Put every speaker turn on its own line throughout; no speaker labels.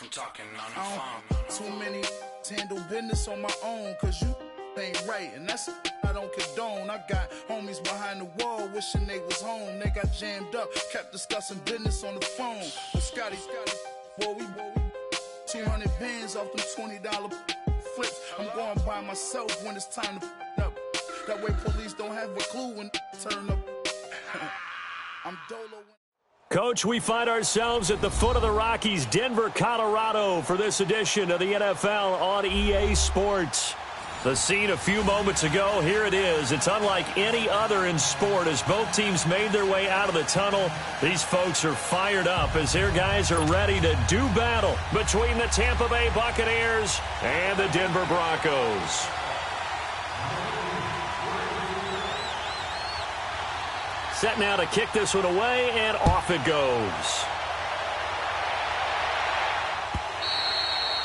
I'm talking on the phone.
Too many handle business on my own, cause you ain't right, and that's I don't condone. I got homies behind the wall wishing they was home. They got jammed up, kept discussing business on the phone. But Scotty, boy, we 200 bands off them $20 flips. I'm going by myself when it's time to up. That way police don't have a clue when turn up. I'm Dolo.
Coach, we find ourselves at the foot of the Rockies, Denver, Colorado, for this edition of the NFL on EA Sports. The scene a few moments ago, here it is. It's unlike any other in sport as both teams made their way out of the tunnel. These folks are fired up as their guys are ready to do battle between the Tampa Bay Buccaneers and the Denver Broncos. Set now to kick this one away, and off it goes.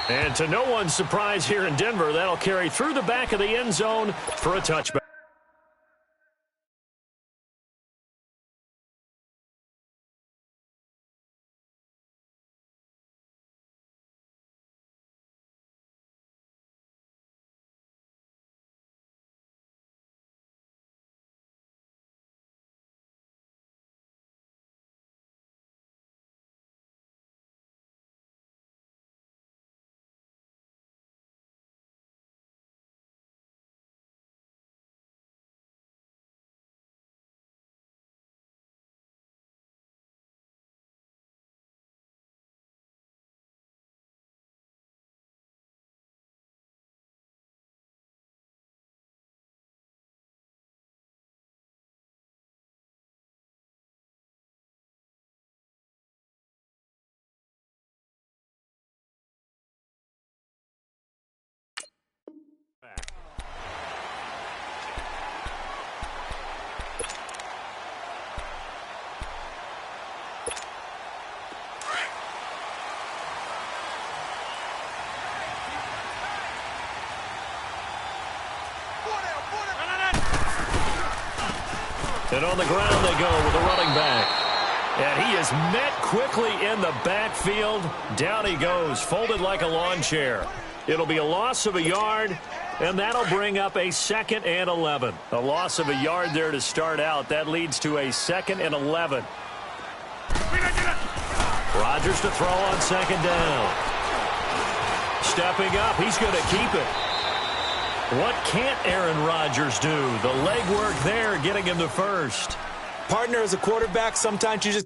And to no one's surprise here in Denver, that'll carry through the back of the end zone for a touchback. And on the ground they go with a running back. And he is met quickly in the backfield. Down he goes, folded like a lawn chair. It'll be a loss of a yard, and that'll bring up a 2nd and 11. A loss of a yard there to start out. That leads to a 2nd and 11. Rodgers to throw on 2nd down. Stepping up, he's going to keep it. What can't Aaron Rodgers do? The legwork there getting him the first.
Partner, as a quarterback, sometimes you just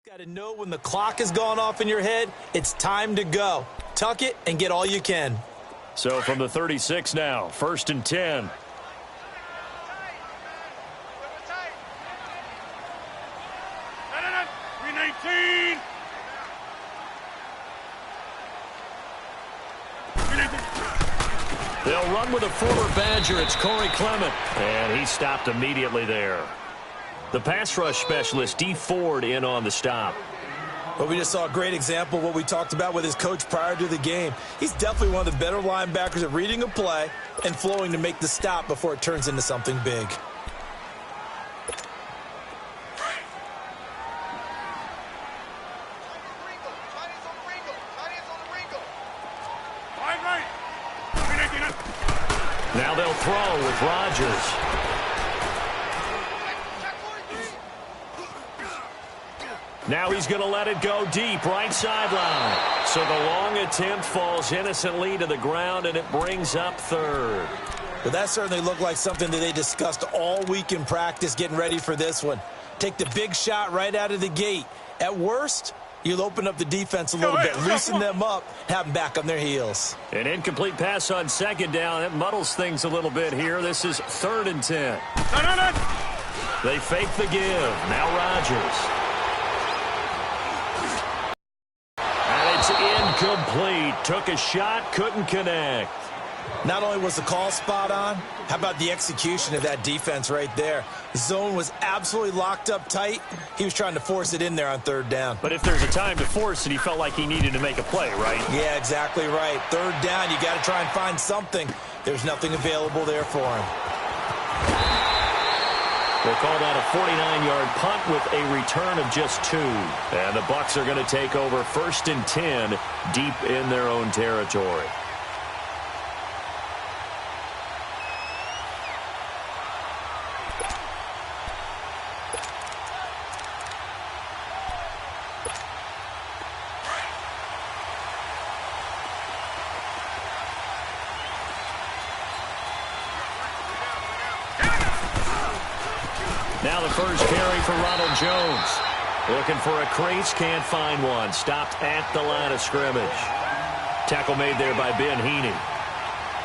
got to know when the clock has gone off in your head, it's time to go. Tuck it and get all you can.
So from the 36 now, 1st and 10. They'll run with a former Badger. It's Corey Clement. And he stopped immediately there. The pass rush specialist, D. Ford, in on the stop.
Well, we just saw a great example of what we talked about with his coach prior to the game. He's definitely one of the better linebackers at reading a play and flowing to make the stop before it turns into something big.
Now they'll throw with Rodgers. Now he's going to let it go deep, right sideline. So the long attempt falls innocently to the ground, and it brings up 3rd.
But that certainly looked like something that they discussed all week in practice getting ready for this one. Take the big shot right out of the gate. At worst, you'll open up the defense a little bit, loosen them up, have them back on their heels.
An incomplete pass on 2nd down. It muddles things a little bit here. This is 3rd and 10. They fake the give. Now Rodgers. And it's incomplete. Took a shot, couldn't connect.
Not only was the call spot on, how about the execution of that defense right there? The zone was absolutely locked up tight. He was trying to force it in there on third down.
But if there's a time to force it, he felt like he needed to make a play, right?
Yeah, exactly right. Third down, you got to try and find something. There's nothing available there for him.
We'll call that a 49-yard punt with a return of just 2. And the Bucs are going to take over 1st and 10 deep in their own territory. Now the first carry for Ronald Jones. Looking for a crease, can't find one. Stopped at the line of scrimmage. Tackle made there by Ben Heaney.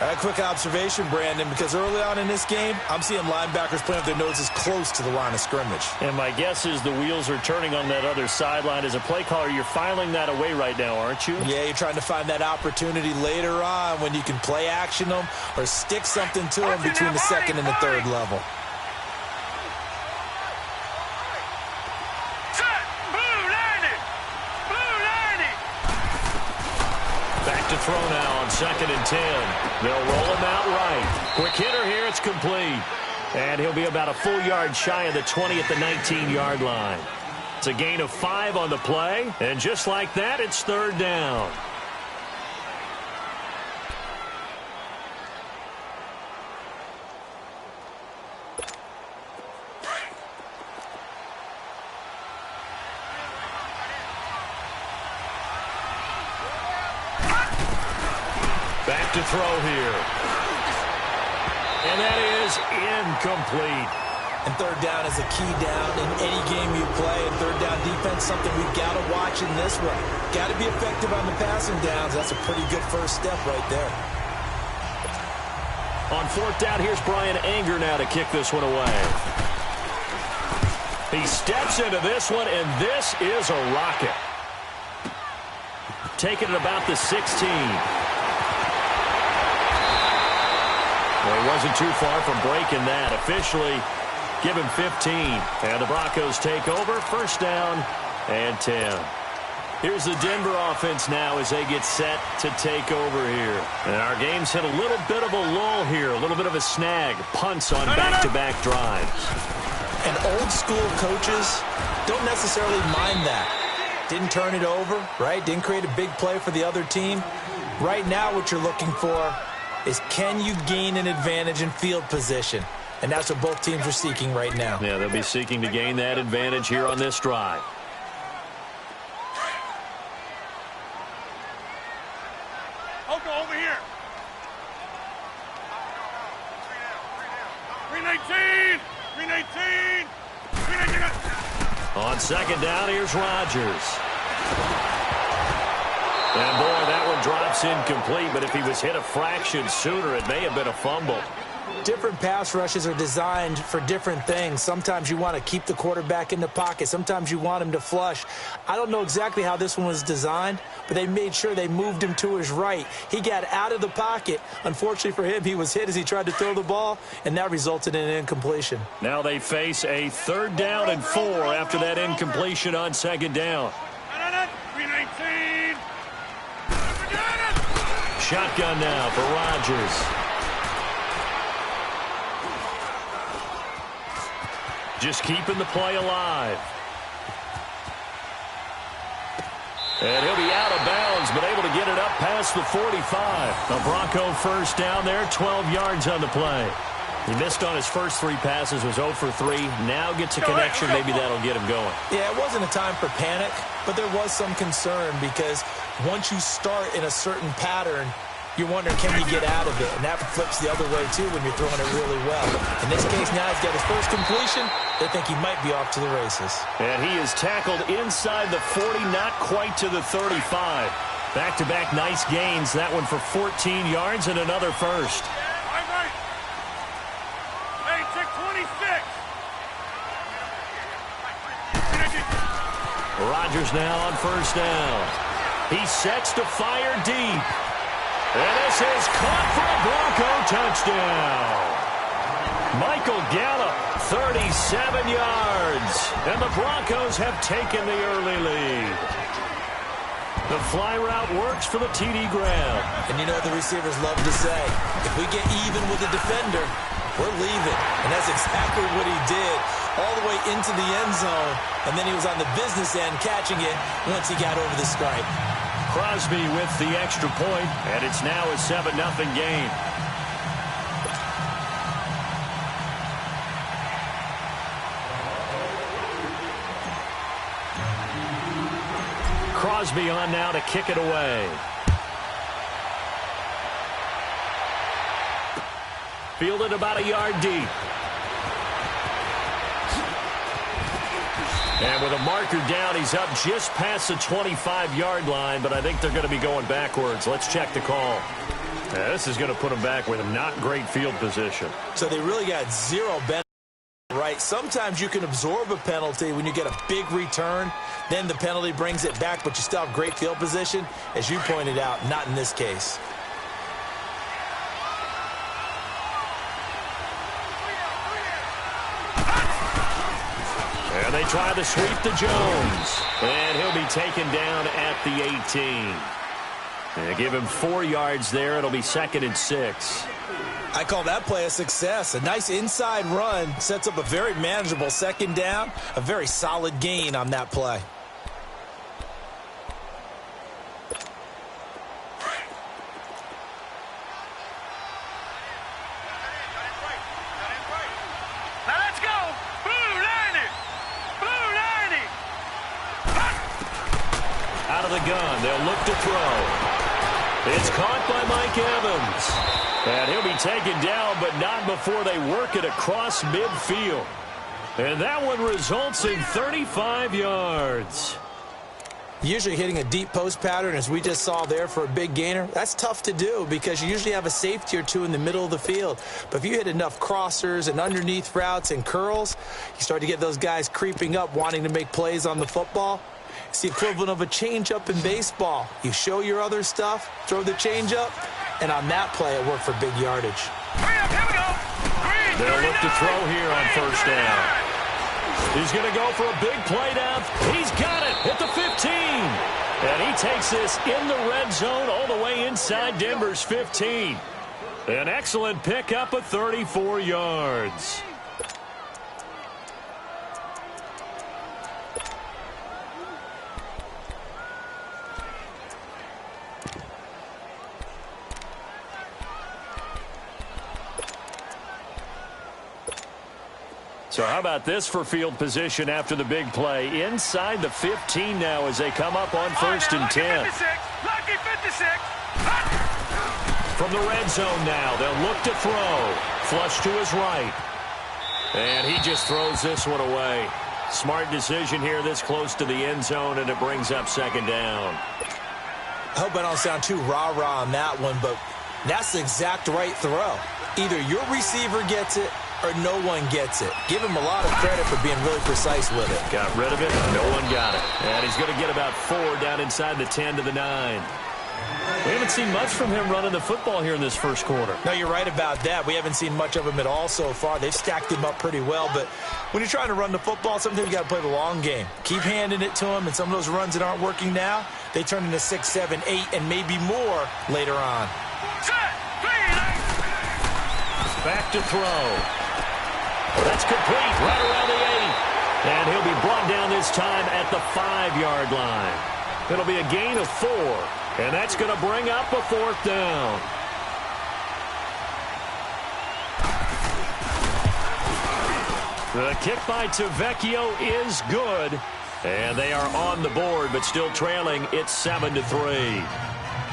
A quick observation, Brandon, because early on in this game, I'm seeing linebackers playing with their noses close to the line of scrimmage.
And my guess is the wheels are turning on that other sideline. As a play caller, you're filing that away right now, aren't you?
Yeah, you're trying to find that opportunity later on when you can play action them or stick something to them between the second and the third level.
To throw now on 2nd and 10. They'll roll him out right. Quick hitter here. It's complete. And he'll be about a full yard shy of the 20 at the 19-yard line. It's a gain of 5 on the play. And just like that, it's 3rd down. Back to throw here. And that is incomplete.
And third down is a key down in any game you play. And third down defense, something we've got to watch in this one. Got to be effective on the passing downs. That's a pretty good first step right there.
On 4th down, here's Brian Anger now to kick this one away. He steps into this one, and this is a rocket. Taking it about the 16. Well, he wasn't too far from breaking that. Officially, give him 15. And the Broncos take over. 1st down and 10. Here's the Denver offense now as they get set to take over here. And our game's hit a little bit of a lull here, a little bit of a snag. Punts on back-to-back drives.
And old-school coaches don't necessarily mind that. Didn't turn it over, right? Didn't create a big play for the other team. Right now what you're looking for is can you gain an advantage in field position? And that's what both teams are seeking right now.
Yeah, they'll be seeking to gain that advantage here on this drive.
Over here. 319. 319. 319.
On 2nd down, here's Rodgers. And, boy, that one drops incomplete, but if he was hit a fraction sooner, it may have been a fumble.
Different pass rushes are designed for different things. Sometimes you want to keep the quarterback in the pocket. Sometimes you want him to flush. I don't know exactly how this one was designed, but they made sure they moved him to his right. He got out of the pocket. Unfortunately for him, he was hit as he tried to throw the ball, and that resulted in an incompletion.
Now they face a 3rd down and 4 after that incompletion on 2nd down.
319.
Shotgun now for Rodgers. Just keeping the play alive. And he'll be out of bounds, but able to get it up past the 45. A Bronco 1st down there, 12 yards on the play. He missed on his first 3 passes, was 0 for 3. Now gets a connection. Maybe that'll get him going.
Yeah, it wasn't a time for panic, but there was some concern because once you start in a certain pattern, you're wondering, can you get out of it? And that flips the other way, too, when you're throwing it really well. In this case, now he's got his first completion. They think he might be off to the races.
And he is tackled inside the 40, not quite to the 35. Back-to-back nice gains. That one for 14 yards and another first.
Hey, check 26.
Rodgers now on 1st down. He sets to fire deep. And this is caught for a Bronco touchdown. Michael Gallup, 37 yards. And the Broncos have taken the early lead. The fly route works for the TD grab.
And you know what the receivers love to say? If we get even with the defender, we're leaving. And that's exactly what he did, all the way into the end zone. And then he was on the business end catching it once he got over the stripe.
Crosby with the extra point, and it's now a 7-0 game. Crosby on now to kick it away. Fielded about a yard deep. And with a marker down, he's up just past the 25-yard line, but I think they're going to be going backwards. Let's check the call. Yeah, this is going to put them back with a not great field position.
So they really got zero benefit, right? Sometimes you can absorb a penalty when you get a big return. Then the penalty brings it back, but you still have great field position. As you pointed out, not in this case.
And they try to sweep to Jones. And he'll be taken down at the 18. And give him 4 yards there. It'll be 2nd and 6.
I call that play a success. A nice inside run sets up a very manageable 2nd down. A very solid gain on that play.
Gun. They'll look to throw. It's caught by Mike Evans. And he'll be taken down, but not before they work it across midfield. And that one results in 35 yards.
Usually hitting a deep post pattern, as we just saw there for a big gainer, that's tough to do because you usually have a safety or two in the middle of the field. But if you hit enough crossers and underneath routes and curls, you start to get those guys creeping up wanting to make plays on the football. It's the equivalent of a changeup in baseball. You show your other stuff, throw the changeup, and on that play, it worked for big yardage.
They'll look to throw here on 1st down. He's going to go for a big play down. He's got it at the 15. And he takes this in the red zone all the way inside Denver's 15. An excellent pickup of 34 yards. So how about this for field position after the big play? Inside the 15 now as they come up on 1st and 10.
Lucky 56.
From the red zone now, they'll look to throw. Flush to his right. And he just throws this one away. Smart decision here this close to the end zone, and it brings up 2nd down.
I hope I don't sound too rah-rah on that one, but that's the exact right throw. Either your receiver gets it or no one gets it. Give him a lot of credit for being really precise with it.
Got rid of it. No one got it. And he's going to get about 4 down inside the 10 to the 9. We haven't seen much from him running the football here in this first quarter.
No, you're right about that. We haven't seen much of him at all so far. They've stacked him up pretty well. But when you're trying to run the football, sometimes you got to play the long game. Keep handing it to him, and some of those runs that aren't working now, they turn into 6, 7, 8, and maybe more later on.
Back to throw. That's complete right around the 8. And he'll be brought down this time at the 5-yard line. It'll be a gain of 4. And that's going to bring up a 4th down. The kick by Tavecchio is good. And they are on the board, but still trailing. It's 7-3.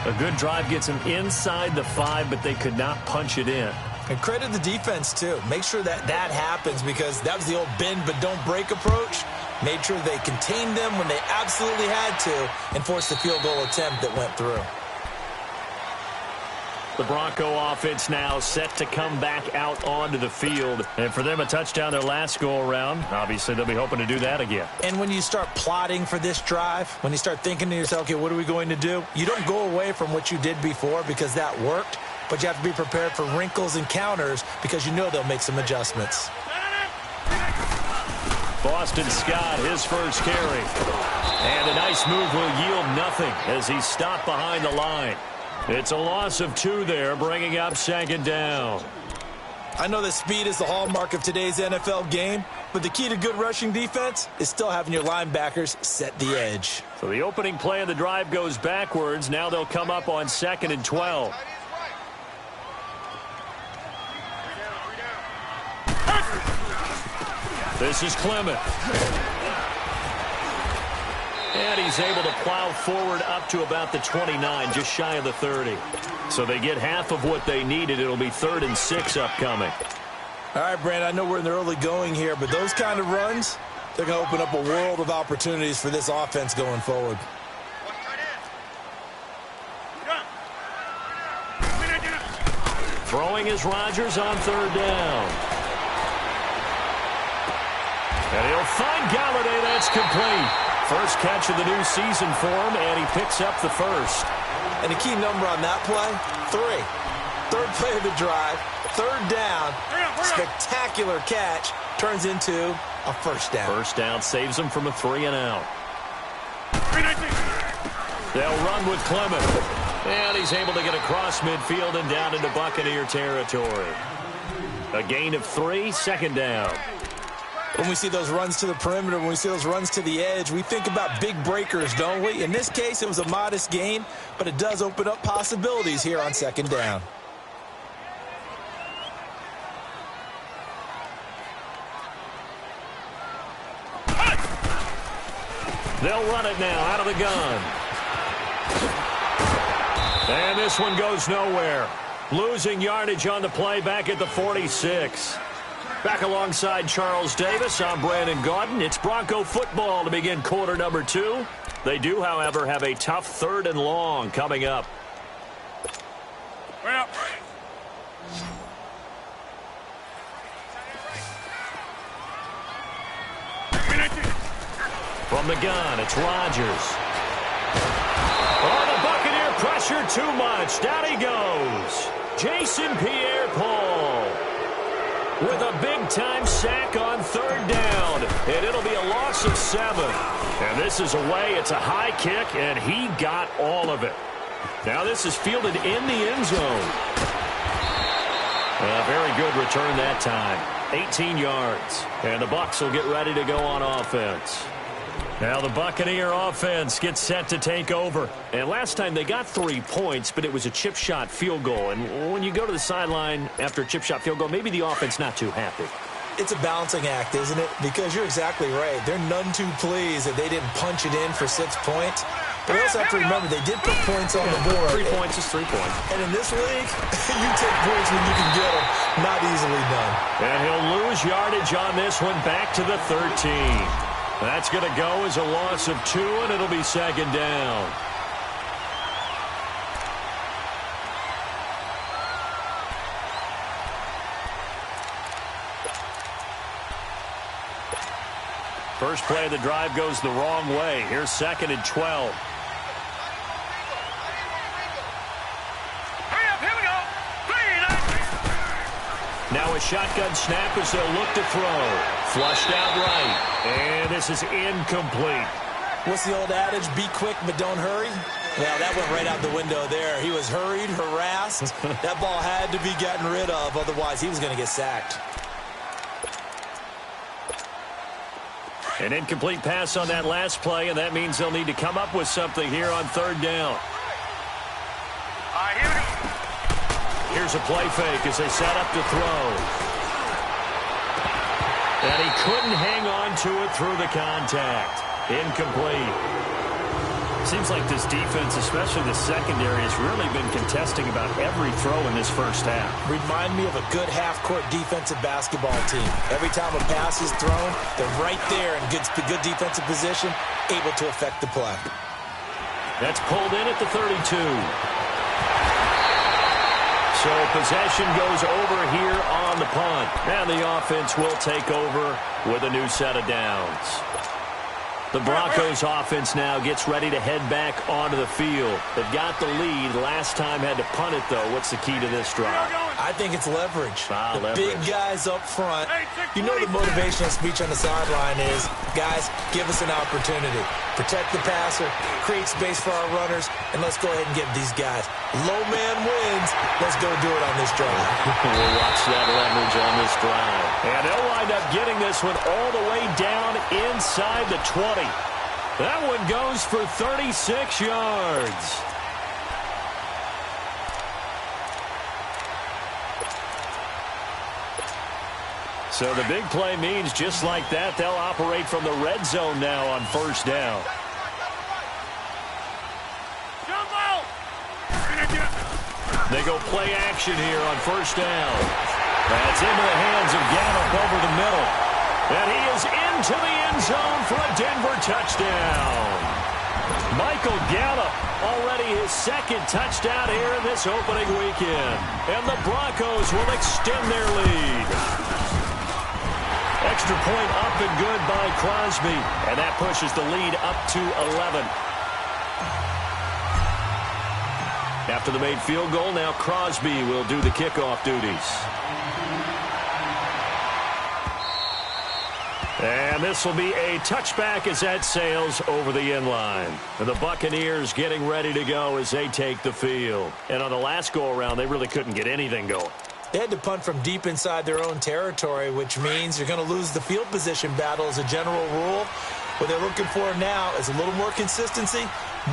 A good drive gets them inside the 5, but they could not punch it in.
And credit the defense, too. Make sure that happens because that was the old bend but don't break approach. Made sure they contained them when they absolutely had to and forced the field goal attempt that went through.
The Bronco offense now set to come back out onto the field. And for them, a touchdown their last go-around. Obviously, they'll be hoping to do that again.
And when you start plotting for this drive, when you start thinking to yourself, okay, what are we going to do? You don't go away from what you did before because that worked, but you have to be prepared for wrinkles and counters because you know they'll make some adjustments.
Boston Scott, his first carry. And a nice move will yield nothing as he's stopped behind the line. It's a loss of 2 there, bringing up second down.
I know that speed is the hallmark of today's NFL game, but the key to good rushing defense is still having your linebackers set the edge.
So the opening play of the drive goes backwards. Now they'll come up on 2nd and 12. This is Clement. And he's able to plow forward up to about the 29, just shy of the 30. So they get half of what they needed. It'll be 3rd and 6 upcoming.
All right, Brandon, I know we're in the early going here, but those kind of runs, they're going to open up a world of opportunities for this offense going forward.
Throwing is Rodgers on 3rd down. And he'll find Galladay. That's complete. First catch of the new season for him, and he picks up the first.
And the key number on that play, 3. 3rd play of the drive, 3rd down, spectacular catch, turns into a first down.
First down saves him from a 3 and out. They'll run with Clement. And he's able to get across midfield and down into Buccaneer territory. A gain of 3, 2nd down.
When we see those runs to the perimeter, when we see those runs to the edge, we think about big breakers, don't we? In this case, it was a modest gain, but it does open up possibilities here on 2nd down.
They'll run it now out of the gun. And this one goes nowhere. Losing yardage on the play back at the 46. Back alongside Charles Davis, I'm Brandon Gaudin. It's Bronco football to begin quarter number 2. They do, however, have a tough 3rd and long coming up.
Well.
From the gun, it's Rodgers. Oh, the Buccaneer pressure too much. Down he goes. Jason Pierre-Paul with a big-time sack on 3rd down. And it'll be a loss of 7. And this is away. It's a high kick, and he got all of it. Now this is fielded in the end zone. A very good return that time. 18 yards. And the Bucs will get ready to go on offense. Now the Buccaneer offense gets set to take over. And last time they got 3 points, but it was a chip shot field goal. And when you go to the sideline after a chip shot field goal, maybe the offense not too happy.
It's a balancing act, isn't it? Because you're exactly right. They're none too pleased that they didn't punch it in for 6 points. But we also have to remember they did put points on the board.
3 points is 3 points.
And in this league, you take points when you can get them. Not easily done.
And he'll lose yardage on this one back to the 13. That's going to go as a loss of 2, and it'll be 2nd down. First play of the drive goes the wrong way. Here's 2nd and 12.
Hurry up, here we go.
Now a shotgun snap as they'll look to throw. Flushed out right. And this is incomplete.
What's the old adage? Be quick, but don't hurry. Well, that went right out the window there. He was hurried, harassed. That ball had to be gotten rid of. Otherwise, he was going to get sacked.
An incomplete pass on that last play, and that means they'll need to come up with something here on 3rd down.
Here we go.
Here's a play fake as they set up to throw. And he couldn't hang on to it through the contact. Incomplete. Seems like this defense, especially the secondary, has really been contesting about every throw in this first half.
Remind me of a good half-court defensive basketball team. Every time a pass is thrown, they're right there in good defensive position, able to affect the play.
That's pulled in at the 32. So possession goes over here on the punt. And the offense will take over with a new set of downs. The Broncos offense now gets ready to head back onto the field. They've got the lead. Last time had to punt it, though. What's the key to this drive?
I think it's leverage.
Leverage.
Big guys up front. You know the motivational speech on the sideline is, guys, give us an opportunity. Protect the passer, create space for our runners, and let's go ahead and give these guys. Low man wins. Let's go do it on this drive.
We'll watch that leverage on this drive. And they'll wind up getting this one all the way down inside the 20. That one goes for 36 yards. So the big play means just like that, they'll operate from the red zone now on first down. They go play action here on first down. That's into the hands of Gallup over the middle. And he is into the end zone for a Denver touchdown. Michael Gallup, already his second touchdown here in this opening weekend. And the Broncos will extend their lead. Extra point up and good by Crosby. And that pushes the lead up to 11. After the made field goal, now Crosby will do the kickoff duties. And this will be a touchback as that sails over the end line. And the Buccaneers getting ready to go as they take the field. And on the last go-around, they really couldn't get anything going.
They had to punt from deep inside their own territory, which means you're going to lose the field position battle as a general rule. What they're looking for now is a little more consistency,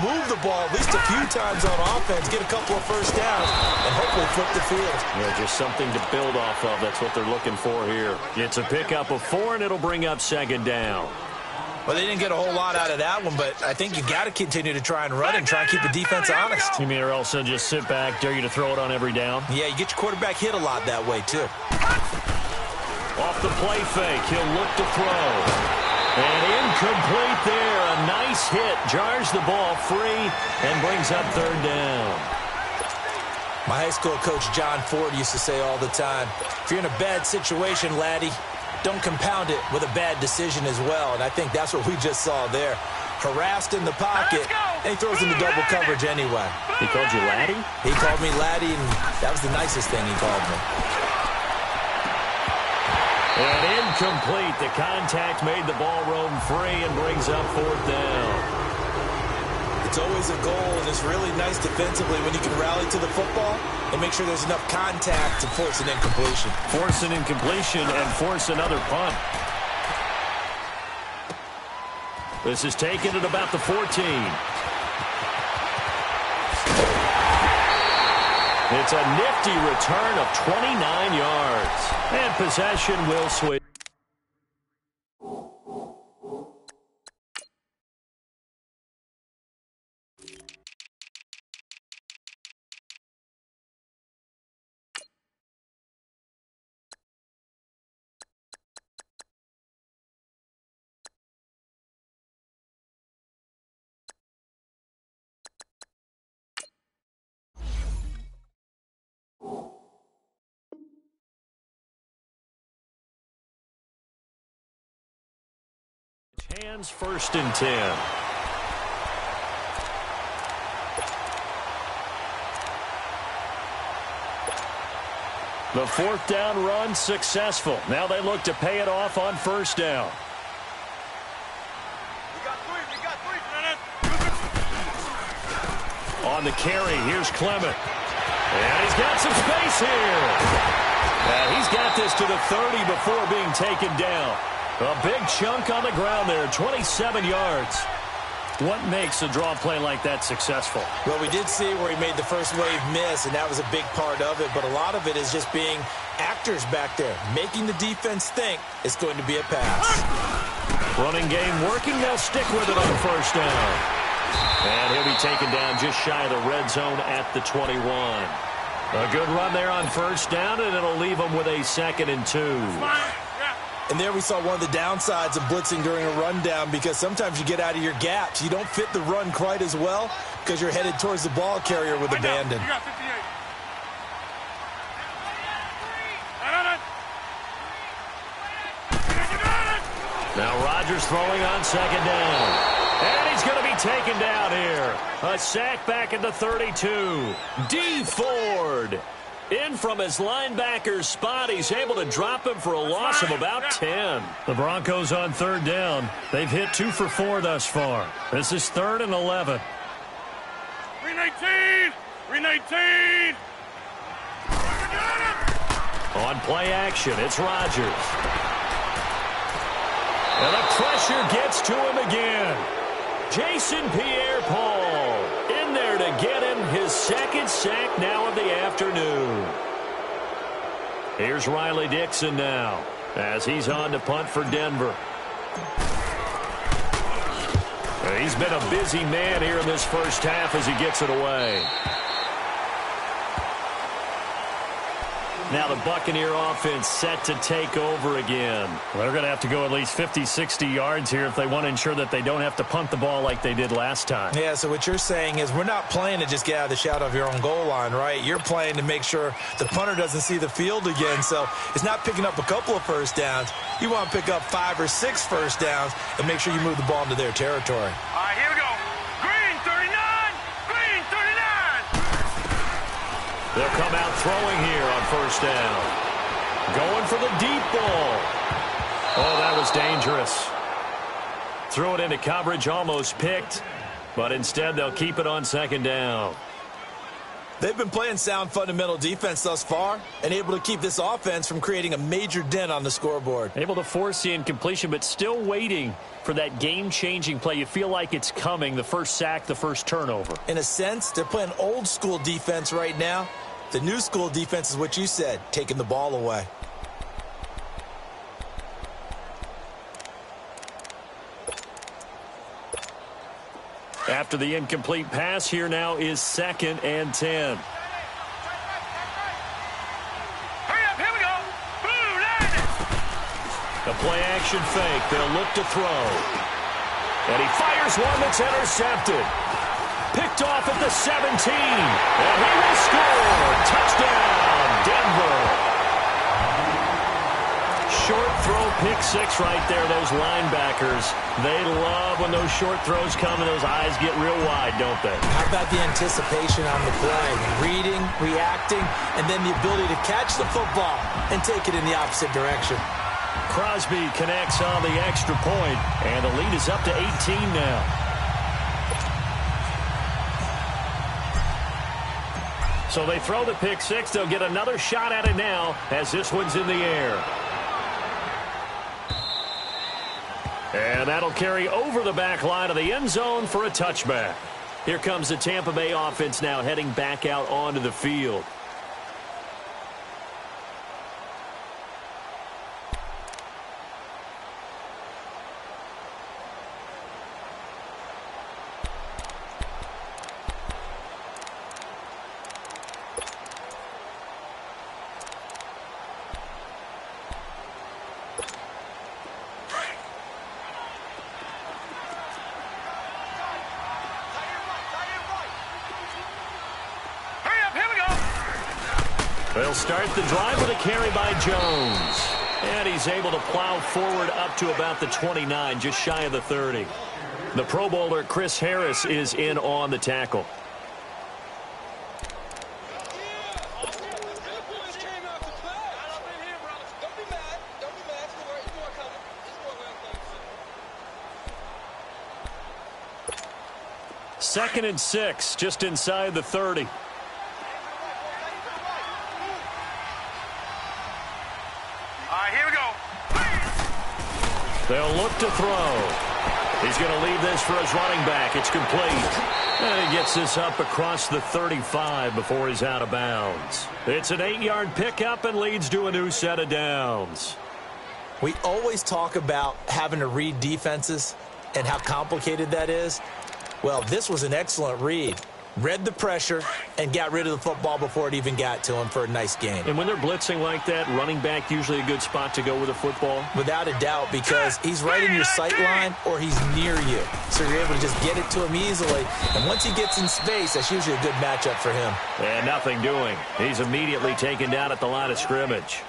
move the ball at least a few times on offense, get a couple of first downs, and hopefully flip the field.
Yeah, just something to build off of. That's what they're looking for here. It's a pickup of 4, and it'll bring up second down.
Well, they didn't get a whole lot out of that one, but I think you got to continue to try and run and try and keep the defense honest.
You mean or else they'll just sit back, dare you to throw it on every down?
Yeah, you get your quarterback hit a lot that way, too.
Off the play fake, he'll look to throw. And incomplete there. A nice hit. Jars the ball free and brings up third down.
My high school coach, John Ford, used to say all the time, if you're in a bad situation, laddie, don't compound it with a bad decision as well. And I think that's what we just saw there. Harassed in the pocket, and he throws into double coverage anyway.
He called you laddie?
He called me laddie, and that was the nicest thing he called me.
And incomplete. The contact made the ball roam free and brings up fourth down.
It's always a goal, and it's really nice defensively when you can rally to the football and make sure there's enough contact to force an incompletion.
Force an incompletion and force another punt. This is taken at about the 14. It's a nifty return of 29 yards. And possession will switch. Hands first and 10. The fourth down run successful. Now they look to pay it off on first down.
We got three,
On the carry, here's Clement. And he's got some space here. And he's got this to the 30 before being taken down. A big chunk on the ground there, 27 yards. What makes a draw play like that successful?
Well, we did see where he made the first wave miss, and that was a big part of it. But a lot of it is just being actors back there, making the defense think it's going to be a pass.
Running game working. They'll stick with it on first down. And he'll be taken down just shy of the red zone at the 21. A good run there on first down, and it'll leave him with a 2nd and 2.
And there we saw one of the downsides of blitzing during a rundown, because sometimes you get out of your gaps. You don't fit the run quite as well because you're headed towards the ball carrier with abandon.
Now Rodgers throwing on second down. And he's going to be taken down here. A sack back at the 32. D. Ford in from his linebacker spot. He's able to drop him for a loss of about 10. The Broncos on third down. They've hit 2 for 4 thus far. This is 3rd and 11.
319! 319!
On play action, it's Rodgers. And the pressure gets to him again. Jason Pierre-Paul in there to get him his second sack now of the afternoon. Here's Riley Dixon now as he's on to punt for Denver. He's been a busy man here in this first half as he gets it away. Now the Buccaneer offense set to take over again. They're going to have to go at least 50, 60 yards here if they want to ensure that they don't have to punt the ball like they did last time.
Yeah, so what you're saying is we're not playing to just get out of the shadow of your own goal line, right? You're playing to make sure the punter doesn't see the field again. So it's not picking up a couple of first downs. You want to pick up 5 or 6 first downs and make sure you move the ball into their territory.
All right, here we go. Green 39! Green 39!
They'll come out throwing here on first down. Going for the deep ball. Oh, that was dangerous. Threw it into coverage, almost picked. But instead, they'll keep it on second down.
They've been playing sound fundamental defense thus far and able to keep this offense from creating a major dent on the scoreboard.
Able to force the incompletion, but still waiting for that game-changing play. You feel like it's coming, the first sack, the first turnover.
In a sense, they're playing old-school defense right now. The new-school defense is what you said, taking the ball away.
After the incomplete pass, here now is 2nd and 10.
Hurry up, here we go. Blue line it.
The play-action fake. They'll look to throw. And he fires one that's intercepted. Picked off at the 17. And he will score. Touchdown, Denver. Short throw, pick 6 right there. Those linebackers, they love when those short throws come and those eyes get real wide, don't they?
How about the anticipation on the play? Reading, reacting, and then the ability to catch the football and take it in the opposite direction.
Crosby connects on the extra point, and the lead is up to 18 now. So they throw the pick 6. They'll get another shot at it now as this one's in the air. And that'll carry over the back line of the end zone for a touchback. Here comes the Tampa Bay offense now heading back out onto the field. They'll start the drive with a carry by Jones. And he's able to plow forward up to about the 29, just shy of the 30. The Pro Bowler Chris Harris is in on the tackle. Second and 6, just inside the 30. They'll look to throw. He's going to leave this for his running back. It's complete. And he gets this up across the 35 before he's out of bounds. It's an 8-yard pickup and leads to a new set of downs.
We always talk about having to read defenses and how complicated that is. Well, this was an excellent read. Read the pressure and got rid of the football before it even got to him for a nice gain.
And when they're blitzing like that, running back usually a good spot to go with the football?
Without a doubt, because he's right in your sight line or he's near you. So you're able to just get it to him easily. And once he gets in space, that's usually a good matchup for him.
And nothing doing. He's immediately taken down at the line of scrimmage.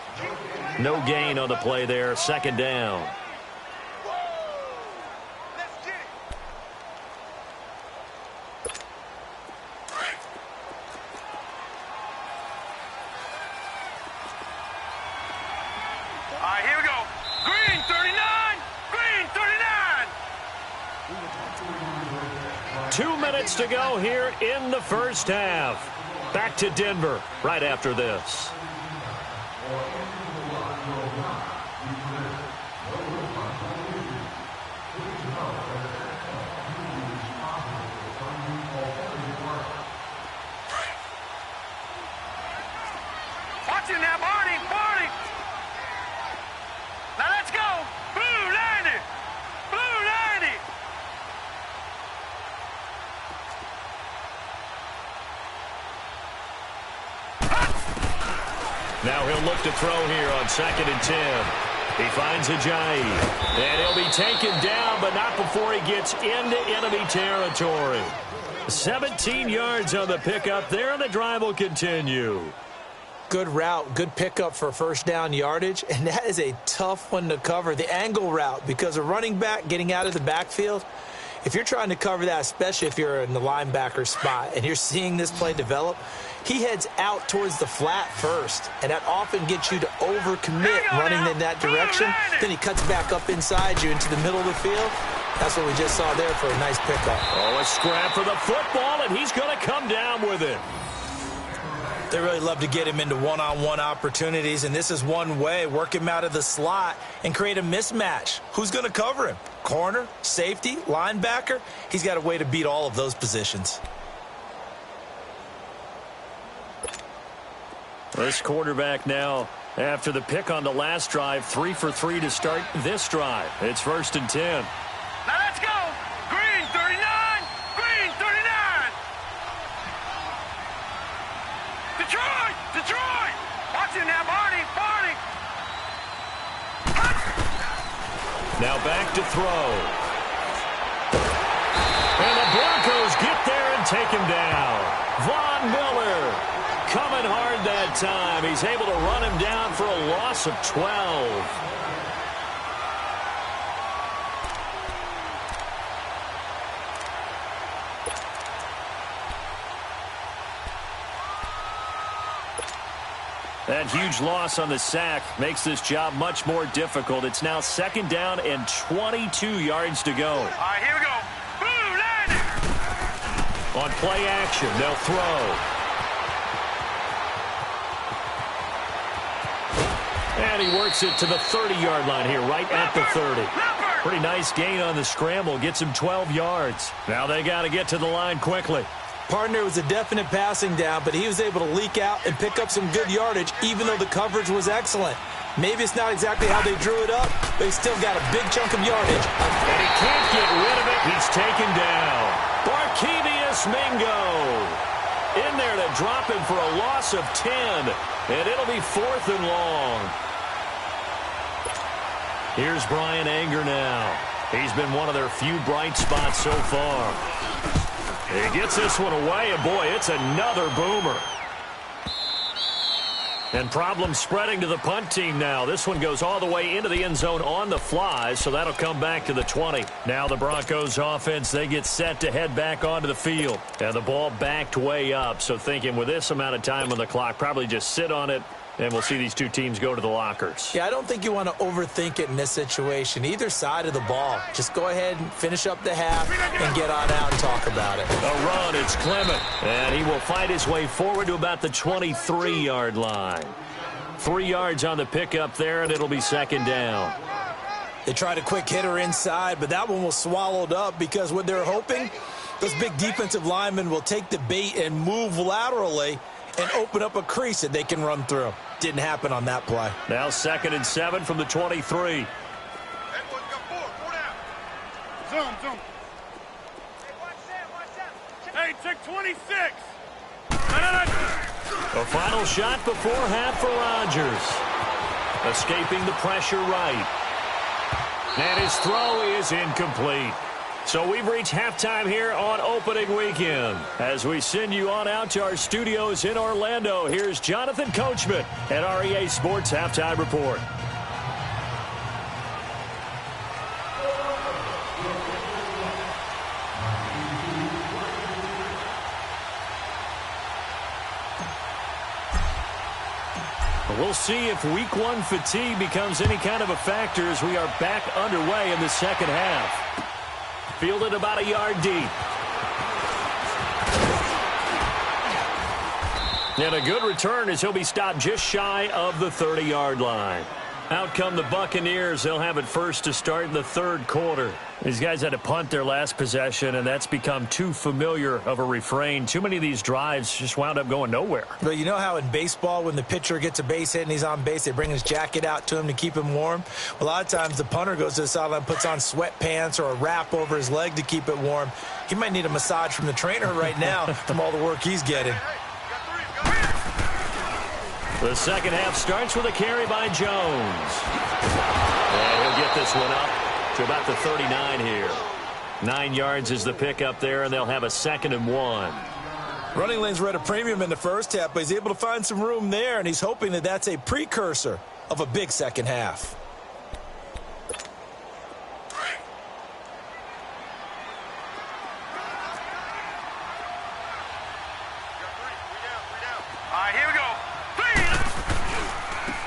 No gain on the play there. Second down. minutes to go here in the first half. Back to Denver right after this.
Watch it now, Barney. Now let's go. Blue 90. Blue 90.
Now he'll look to throw here on 2nd and 10. He finds Ajayi. And he'll be taken down, but not before he gets into enemy territory. 17 yards on the pickup there, and the drive will continue.
Good route, good pickup for first down yardage, and that is a tough one to cover, the angle route, because a running back getting out of the backfield, if you're trying to cover that, especially if you're in the linebacker spot and you're seeing this play develop, he heads out towards the flat first, and that often gets you to overcommit running in that direction. Then he cuts back up inside you into the middle of the field. That's what we just saw there for a nice pickup.
Oh, a scrap for the football, and he's going to come down with it.
They really love to get him into one-on-one opportunities, and this is one way. Work him out of the slot and create a mismatch. Who's going to cover him? Corner, safety, linebacker? He's got a way to beat all of those positions.
This quarterback now, after the pick on the last drive, 3 for 3 to start this drive. It's 1st and 10.
Now let's go. Green 39. Green 39. Detroit. Watch it now, Barney.
Now back to throw. And the Broncos get there and take him down. Von Miller coming hard that time. He's able to run him down for a loss of 12. That huge loss on the sack makes this job much more difficult. It's now 2nd down and 22 yards to go.
All right, here we go. Blue 90.
On play action, they'll throw. And he works it to the 30-yard line here, right at the 30. Pretty nice gain on the scramble. Gets him 12 yards. Now they got to get to the line quickly.
Partner was a definite passing down, but he was able to leak out and pick up some good yardage, even though the coverage was excellent. Maybe it's not exactly how they drew it up, but he still got a big chunk of yardage.
And he can't get rid of it. He's taken down. Barkevious Mingo in there to drop him for a loss of 10, and it'll be 4th and long. Here's Brian Anger now. He's been one of their few bright spots so far. He gets this one away, and boy, it's another boomer. And problem spreading to the punt team now. This one goes all the way into the end zone on the fly, so that'll come back to the 20. Now the Broncos offense, they get set to head back onto the field. And the ball backed way up, so thinking with this amount of time on the clock, probably just sit on it, and we'll see these two teams go to the lockers.
Yeah, I don't think you want to overthink it in this situation. Either side of the ball. Just go ahead and finish up the half and get on out and talk about it.
A run, it's Clement. And he will fight his way forward to about the 23-yard line. 3 yards on the pickup there, and it'll be 2nd down.
They tried a quick hitter inside, but that one was swallowed up because what they're hoping, those big defensive linemen will take the bait and move laterally and open up a crease that they can run through. Didn't happen on that play.
Now 2nd and 7 from the 23.
Zoom. Hey, check 26.
A final shot before half for Rodgers. Escaping the pressure right. And his throw is incomplete. So we've reached halftime here on opening weekend. As we send you on out to our studios in Orlando, here's Jonathan Coachman at our EA Sports Halftime Report. We'll see if week 1 fatigue becomes any kind of a factor as we are back underway in the second half. Fielded about a yard deep. And a good return as he'll be stopped just shy of the 30-yard line. Out come the Buccaneers. They'll have it first to start in the third quarter. These guys had to punt their last possession, and that's become too familiar of a refrain. Too many of these drives just wound up going nowhere.
But you know how in baseball, when the pitcher gets a base hit and he's on base, they bring his jacket out to him to keep him warm? A lot of times the punter goes to the sideline, puts on sweatpants or a wrap over his leg to keep it warm. He might need a massage from the trainer right now from all the work he's getting.
The second half starts with a carry by Jones. And he'll get this one up to about the 39 here. 9 yards is the pickup there, and they'll have a 2nd and 1.
Running lanes were at a premium in the first half, but he's able to find some room there, and he's hoping that that's a precursor of a big second half.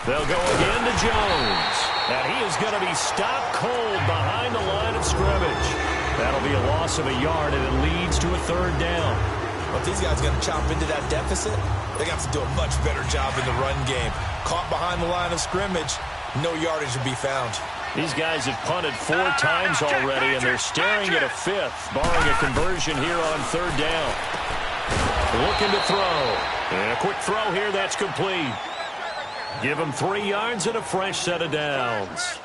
They'll go again to Jones. And he is going to be stopped cold behind the line of scrimmage. That'll be a loss of a yard, and it leads to a 3rd down.
Well, if these guys are going to chop into that deficit, they got to do a much better job in the run game. Caught behind the line of scrimmage, no yardage to be found.
These guys have punted 4 times already, and they're staring at a 5th, barring a conversion here on 3rd down. Looking to throw. And a quick throw here, that's complete. Give him 3 yards and a fresh set of downs.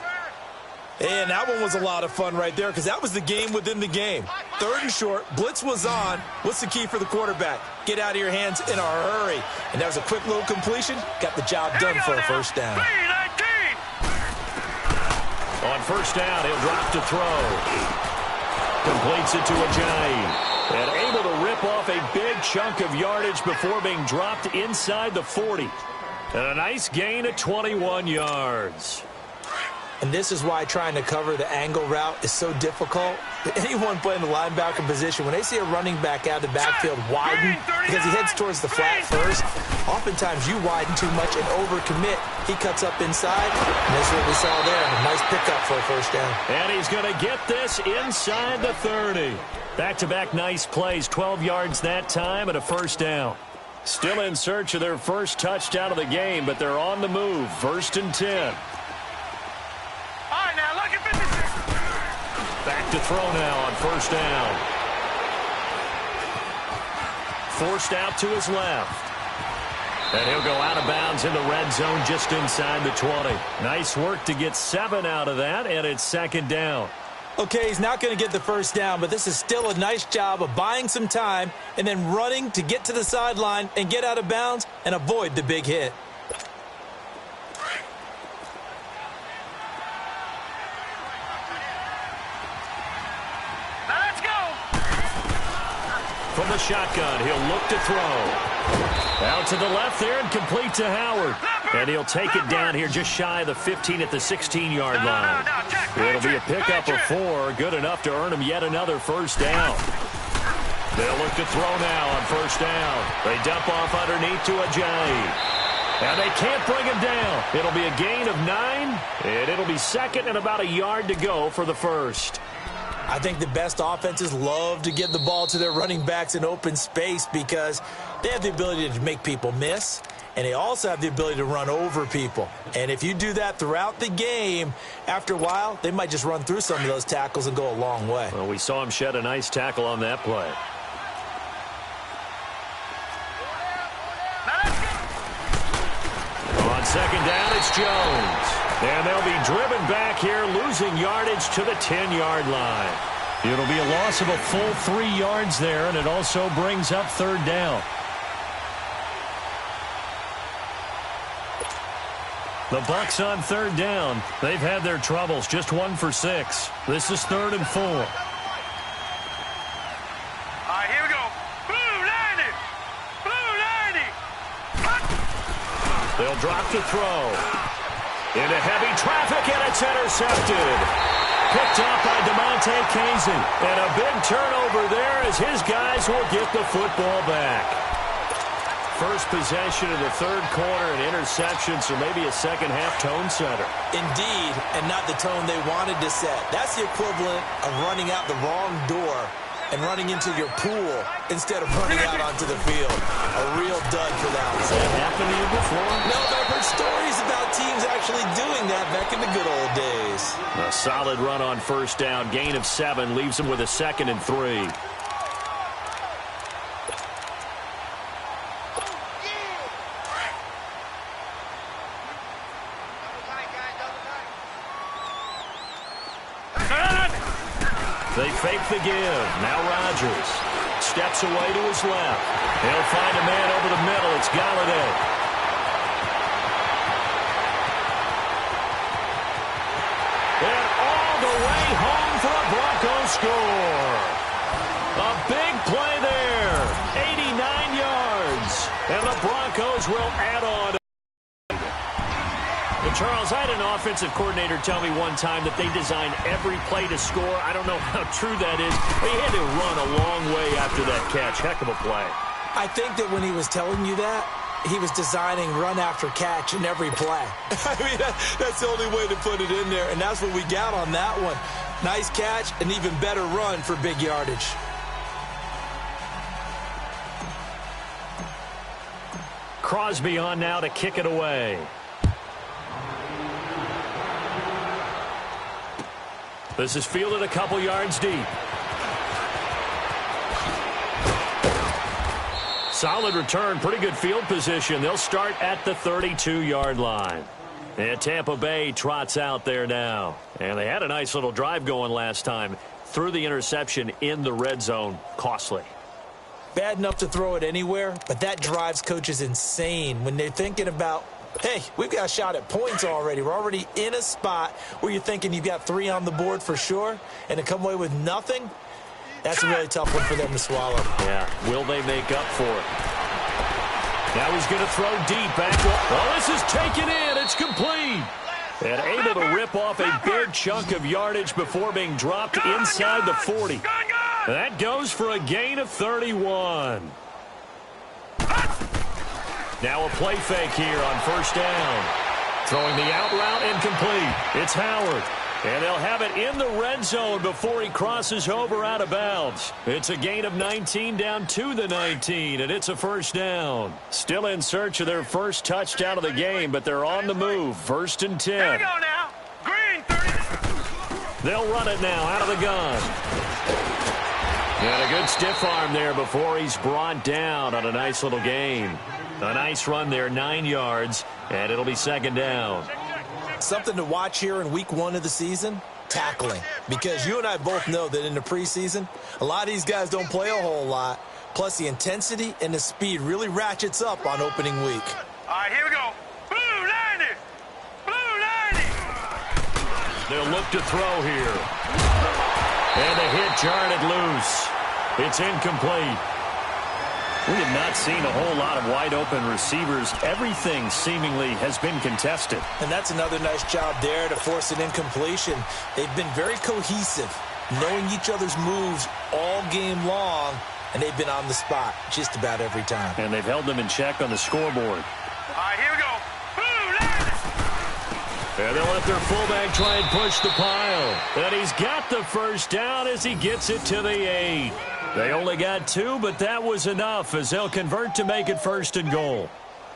And that one was a lot of fun right there because that was the game within the game. 3rd and short, blitz was on. What's the key for the quarterback? Get out of your hands in a hurry. And that was a quick little completion. Got the job done for a 1st down.
On 1st down, he'll drop to throw. Completes it to Ajayi. And able to rip off a big chunk of yardage before being dropped inside the 40. And a nice gain of 21 yards.
And this is why trying to cover the angle route is so difficult. Anyone playing the linebacker position, when they see a running back out of the backfield widen because he heads towards the flat first, oftentimes you widen too much and overcommit. He cuts up inside, and that's what we saw there. A nice pickup for a 1st down.
And he's going to get this inside the 30. Back-to-back nice plays, 12 yards that time and a 1st down. Still in search of their first touchdown of the game, but they're on the move. 1st and 10. Back to throw now on 1st down. Forced out to his left. And he'll go out of bounds in the red zone just inside the 20. Nice work to get 7 out of that, and it's 2nd down.
Okay, he's not going to get the 1st down, but this is still a nice job of buying some time and then running to get to the sideline and get out of bounds and avoid the big hit.
From the shotgun, he'll look to throw. Out to the left there and complete to Howard. And he'll take it down here just shy of the 15 at the 16-yard line. It'll be a pickup of 4, good enough to earn him yet another 1st down. They'll look to throw now on 1st down. They dump off underneath to Ajayi. And they can't bring him down. It'll be a gain of 9, and it'll be 2nd and about a yard to go for the 1st.
I think the best offenses love to get the ball to their running backs in open space because they have the ability to make people miss, and they also have the ability to run over people. And if you do that throughout the game, after a while, they might just run through some of those tackles and go a long way.
Well, we saw him shed a nice tackle on that play. On 2nd down, it's Jones. And they'll be driven back here, losing yardage to the 10-yard line. It'll be a loss of a full 3 yards there, and it also brings up 3rd down. The Bucs on 3rd down. They've had their troubles, just 1 for 6. This is 3rd and 4.
All right, here we go. Blue 90. Blue 90.
They'll drop to throw. Into heavy traffic, and it's intercepted. Picked off by DeMonte Casey. And a big turnover there as his guys will get the football back. First possession of the 3rd quarter, and interceptions, or maybe a second-half tone setter.
Indeed, and not the tone they wanted to set. That's the equivalent of running out the wrong door and running into your pool instead of running out onto the field. A real dud for that one.
Has that happened to you before?
No, but I've heard stories about teams actually doing that back in the good old days.
A solid run on first down. Gain of 7 leaves him with a 2nd and 3. They fake the give. Now Rodgers steps away to his left. He'll find a man over the middle. It's Galladay. And all the way home for a Broncos score. A big play there. 89 yards. And the Broncos will add on. Charles, I had an offensive coordinator tell me one time that they designed every play to score. I don't know how true that is. They had to run a long way after that catch. Heck of a play.
I think that when he was telling you that, he was designing run after catch in every play. I mean, that's the only way to put it in there, and that's what we got on that one. Nice catch, an even better run for big yardage.
Crosby on now to kick it away. This is fielded a couple yards deep. Solid return, pretty good field position. They'll start at the 32-yard line. And Tampa Bay trots out there now. And they had a nice little drive going last time. Threw the interception in the red zone. Costly.
Bad enough to throw it anywhere, but that drives coaches insane when they're thinking about, hey, we've got a shot at points already. We're already in a spot where you're thinking you've got 3 on the board for sure, and to come away with nothing, that's a really tough one for them to swallow.
Yeah, will they make up for it? Now he's going to throw deep back. Oh, this is taken in. It's complete. And able to rip off a big chunk of yardage before being dropped inside the 40. That goes for a gain of 31. Now a play fake here on first down. Throwing the out route incomplete. It's Howard. And they'll have it in the red zone before he crosses over out of bounds. It's a gain of 19 down to the 19, and it's a first down. Still in search of their first touchdown of the game, but they're on the move. 1st and 10.
Here we go now. Green 30.
They'll run it now out of the gun. And a good stiff arm there before he's brought down on a nice little gain. A nice run there, 9 yards, and it'll be 2nd down.
Something to watch here in week 1 of the season, tackling. Because you and I both know that in the preseason, a lot of these guys don't play a whole lot. Plus, the intensity and the speed really ratchets up on opening week.
All right, here we go. Blue 90. Blue 90.
They'll look to throw here. And the hit jarred it loose. It's incomplete. We have not seen a whole lot of wide-open receivers. Everything seemingly has been contested.
And that's another nice job there to force an incompletion. They've been very cohesive, knowing each other's moves all game long, and they've been on the spot just about every time.
And they've held them in check on the scoreboard.
All right, here we go. Blue 90.
And they'll let their fullback try and push the pile. And he's got the first down as he gets it to the 8. They only got 2, but that was enough as they'll convert to make it 1st and goal.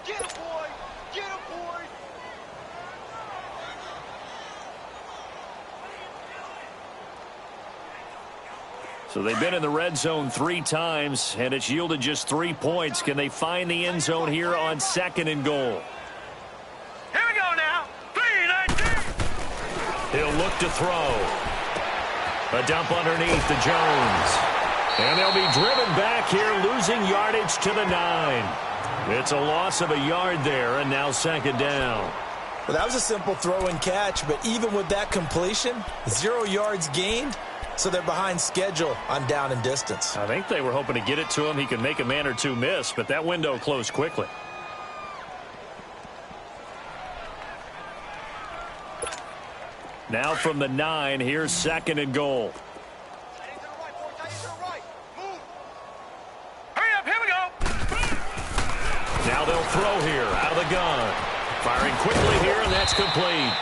Get him, boy. Get him, boy.
So they've been in the red zone 3 times, and it's yielded just 3 points. Can they find the end zone here on 2nd and goal?
Here we go now. 3-19.
He'll look to throw. A dump underneath to Jones. And they'll be driven back here, losing yardage to the 9. It's a loss of a yard there, and now 2nd down.
Well, that was a simple throw and catch, but even with that completion, 0 yards gained, so they're behind schedule on down and distance.
I think they were hoping to get it to him. He could make a man or 2 miss, but that window closed quickly. Now from the 9, here's 2nd and goal. Now they'll throw here out of the gun. Firing quickly here, and that's complete.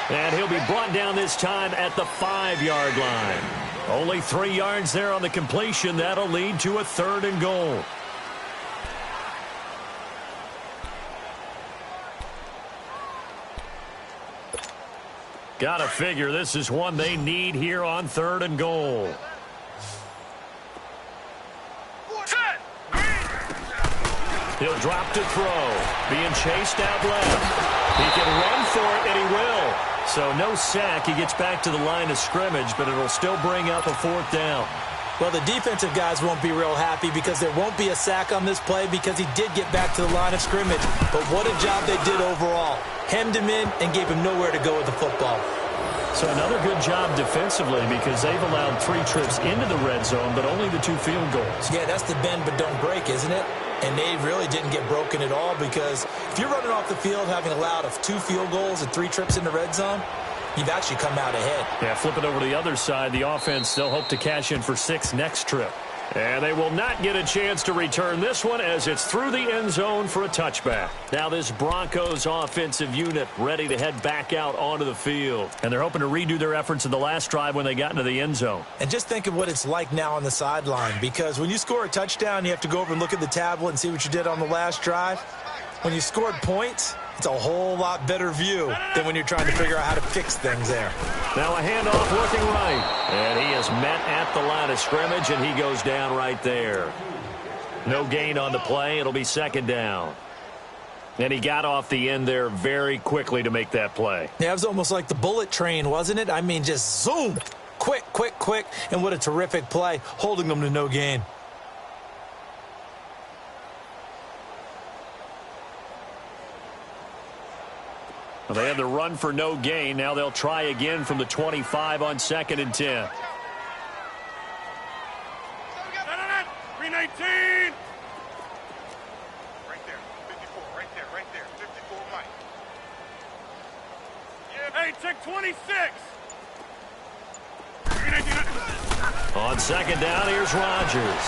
And he'll be brought down this time at the 5-yard line. Only 3 yards there on the completion. That'll lead to a 3rd and goal. Gotta figure this is one they need here on 3rd and goal. He'll drop to throw. Being chased out left. He can run for it, and he will. So no sack. He gets back to the line of scrimmage, but it'll still bring up a 4th down.
Well, the defensive guys won't be real happy because there won't be a sack on this play because he did get back to the line of scrimmage. But what a job they did overall. Hemmed him in and gave him nowhere to go with the football.
So another good job defensively because they've allowed 3 trips into the red zone, but only the 2 field goals.
Yeah, that's the bend but don't break, isn't it? And they really didn't get broken at all because if you're running off the field having allowed 2 field goals and 3 trips in the red zone, you've actually come out ahead.
Yeah, flip it over to the other side. The offense, they'll hope to cash in for 6 next trip. And they will not get a chance to return this one as it's through the end zone for a touchback. Now this Broncos offensive unit ready to head back out onto the field. And they're hoping to redo their efforts in the last drive when they got into the end zone.
And just think of what it's like now on the sideline because when you score a touchdown, you have to go over and look at the tablet and see what you did on the last drive. When you scored points, it's a whole lot better view than when you're trying to figure out how to fix things there.
Now a handoff looking right. And he is met at the line of scrimmage, and he goes down right there. No gain on the play. It'll be 2nd down. And he got off the end there very quickly to make that play.
Yeah, it was almost like the bullet train, wasn't it? I mean, just zoom. Quick, quick, quick. And what a terrific play, holding them to no gain.
Well, they had the run for no gain. Now they'll try again from the 25 on 2nd and 10.
319. Right there. 54. Right there. 54, Mike. Yeah. Hey, check 26. 319.
On 2nd down, here's Rodgers.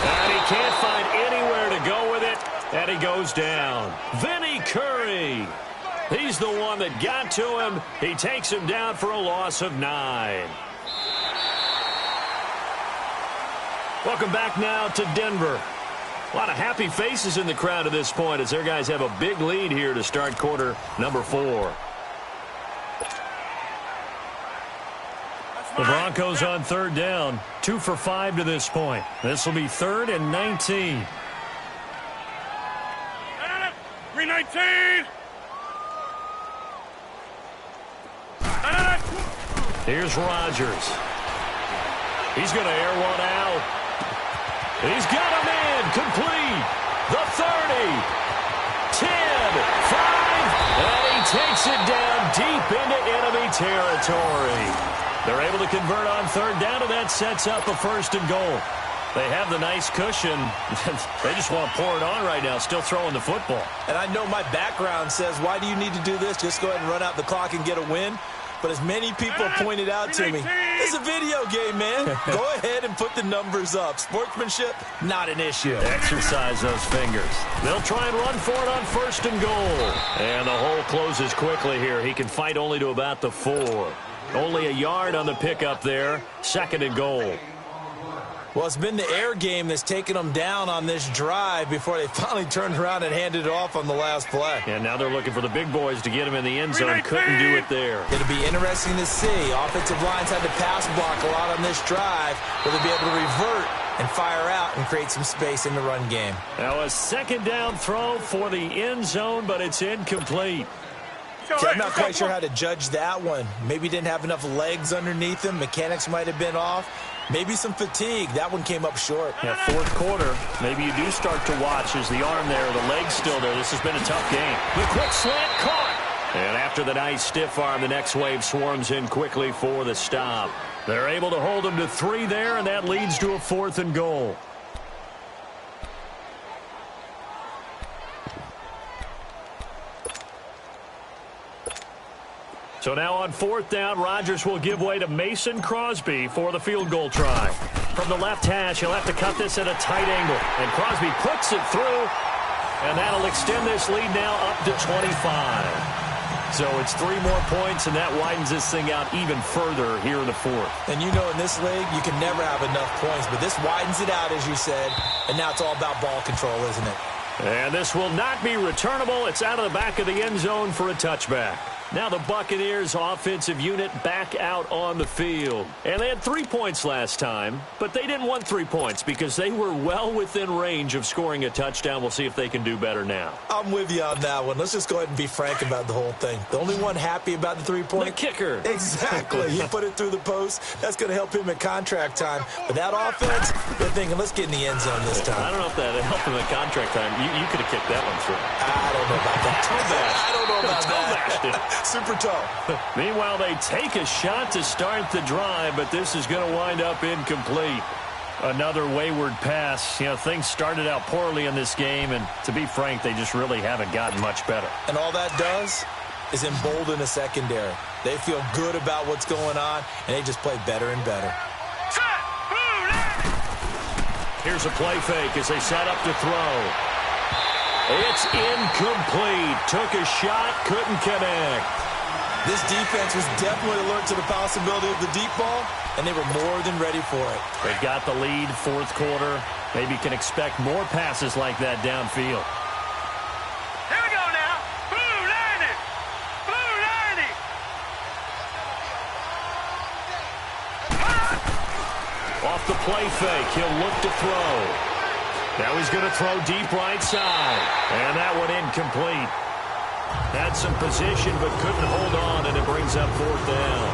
And he can't find anywhere to go with it. And he goes down. Vinny Curry. He's the one that got to him. He takes him down for a loss of 9. Welcome back now to Denver. A lot of happy faces in the crowd at this point as their guys have a big lead here to start quarter number 4. The Broncos on 3rd down. 2 for 5 to this point. This will be 3rd and 19.
319.
Here's Rodgers. He's going to air one out. He's got him in. Complete. The 30. 10. 5. And he takes it down deep into enemy territory. They're able to convert on 3rd down, and that sets up a 1st and goal. They have the nice cushion. They just want to pour it on right now, still throwing the football.
And I know my background says, why do you need to do this? Just go ahead and run out the clock and get a win. But as many people pointed out to me, it's a video game, man. Go ahead and put the numbers up. Sportsmanship, not an issue.
Exercise those fingers. They'll try and run for it on 1st and goal. And the hole closes quickly here. He can fight only to about the 4. Only a yard on the pickup there. 2nd and goal.
Well, it's been the air game that's taken them down on this drive before they finally turned around and handed it off on the last play.
And now they're looking for the big boys to get him in the end zone. Couldn't do it there.
It'll be interesting to see. Offensive lines had to pass block a lot on this drive. Will they be able to revert and fire out and create some space in the run game?
Now a 2nd down throw for the end zone, but it's incomplete.
Okay, I'm not quite sure how to judge that one. Maybe didn't have enough legs underneath him. Mechanics might have been off. Maybe some fatigue. That one came up short.
Yeah, 4th quarter. Maybe you do start to watch as the arm there, the leg's still there. This has been a tough game. The quick slant caught. And after the nice stiff arm, the next wave swarms in quickly for the stop. They're able to hold him to 3 there, and that leads to a 4th and goal. So now on 4th down, Rodgers will give way to Mason Crosby for the field goal try. From the left hash, he'll have to cut this at a tight angle. And Crosby puts it through, and that'll extend this lead now up to 25. So it's 3 more points, and that widens this thing out even further here in the fourth.
And you know in this league, you can never have enough points, but this widens it out, as you said, and now it's all about ball control, isn't it?
And this will not be returnable. It's out of the back of the end zone for a touchback. Now the Buccaneers offensive unit back out on the field. And they had 3 points last time, but they didn't want 3 points because they were well within range of scoring a touchdown. We'll see if they can do better now.
I'm with you on that one. Let's just go ahead and be frank about the whole thing. The only one happy about the 3-point?
The kicker.
Exactly. He put it through the post. That's going to help him at contract time. But that offense, they're thinking, let's get in the end zone this time.
I don't know if that helped him at contract time. You could have kicked that one through.
I don't know about that. I don't know about that. Super tough.
Meanwhile, they take a shot to start the drive, but this is going to wind up incomplete. Another wayward pass. You know, things started out poorly in this game, and to be frank, they just really haven't gotten much better.
And all that does is embolden the secondary. They feel good about what's going on, and they just play better and better.
Here's a play fake as they set up to throw. It's incomplete. Took a shot, couldn't connect.
This defense was definitely alert to the possibility of the deep ball, and they were more than ready for it.
They've got the lead, fourth quarter. Maybe can expect more passes like that downfield.
Here we go now. Blue Lightning. Blue Lightning.
Off the play fake, he'll look to throw. Now he's going to throw deep right side. And that one incomplete. Had some position but couldn't hold on, and it brings up fourth down.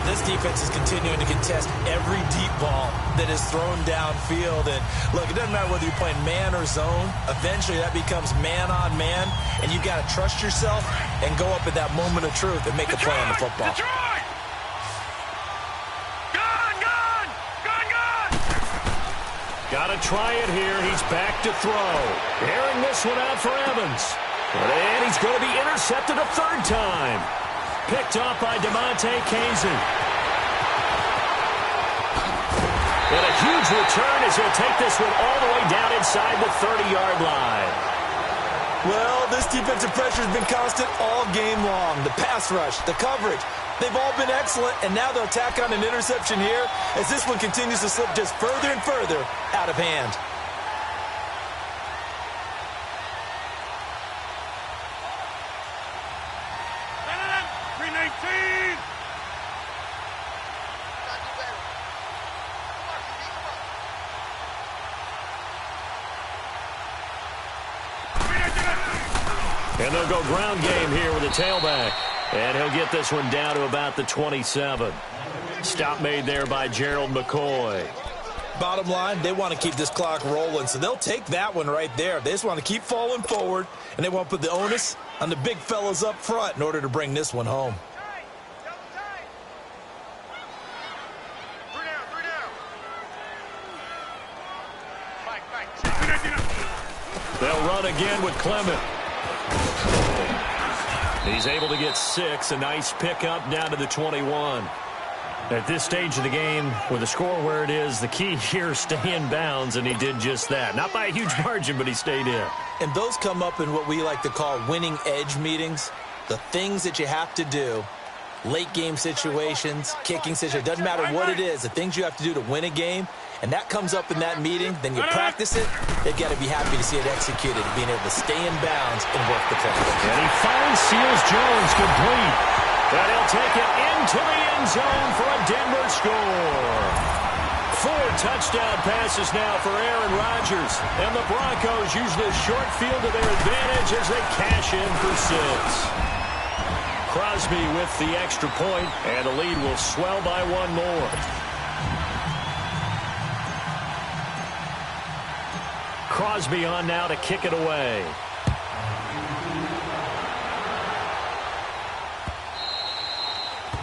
This defense is continuing to contest every deep ball that is thrown downfield. And look, it doesn't matter whether you're playing man or zone. Eventually that becomes man on man, and you've got to trust yourself and go up at that moment of truth and make a play on the football.
Detroit! Gun!
Got to try it here. He's back to throw. Airing this one out for Evans. And he's going to be intercepted a third time. Picked off by DeMonte Kazin. And a huge return as he'll take this one all the way down inside the 30-yard line.
Well, this defensive pressure has been constant all game long. The pass rush, the coverage, they've all been excellent, and now they'll tack on an interception here as this one continues to slip just further and further out of hand.
And they'll go ground game here with a tailback. And he'll get this one down to about the 27. Stop made there by Gerald McCoy.
Bottom line, they want to keep this clock rolling, so they'll take that one right there. They just want to keep falling forward, and they want to put the onus on the big fellas up front in order to bring this one home.
They'll run again with Clement. He's able to get 6. A nice pickup down to the 21. At this stage of the game, with the score where it is, the key here is stay in bounds, and he did just that. Not by a huge margin, but he stayed in.
And those come up in what we like to call winning edge meetings. The things that you have to do, late game situations, kicking situations, doesn't matter what it is, the things you have to do to win a game, and that comes up in that meeting, then you practice it, they've got to be happy to see it executed, being able to stay in bounds and work the play.
And he finally seals Jones complete. And he'll take it into the end zone for a Denver score. 4 touchdown passes now for Aaron Rodgers. And the Broncos use this short field to their advantage as they cash in for 6. Crosby with the extra point, and the lead will swell by 1 more. Crosby on now to kick it away.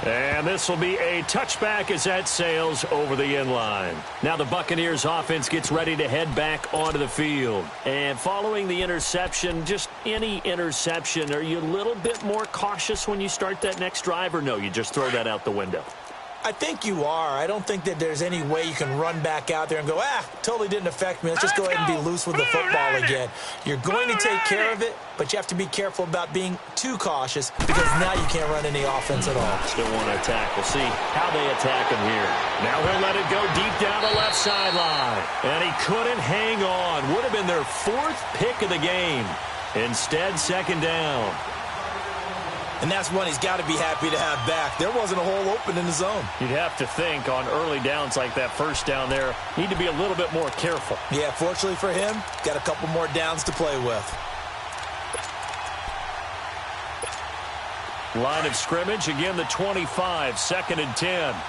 And this will be a touchback as that sails over the end line. Now the Buccaneers offense gets ready to head back onto the field. And following the interception, just any interception, are you a little bit more cautious when you start that next drive, or no, you just throw that out the window?
I think you are. I don't think that there's any way you can run back out there and go, totally didn't affect me. Let's just go ahead and be loose with the football again. You're going to take care of it, but you have to be careful about being too cautious because now you can't run any offense at all.
Still want to attack. We'll see how they attack him here. Now he'll let it go deep down the left sideline. And he couldn't hang on. Would have been their 4th pick of the game. Instead, 2nd down.
And that's one he's got to be happy to have back. There wasn't a hole open in the zone.
You'd have to think on early downs like that first down there, need to be a little bit more careful.
Yeah, fortunately for him, got a couple more downs to play with.
Line of scrimmage, again the 25, 2nd and 10.
All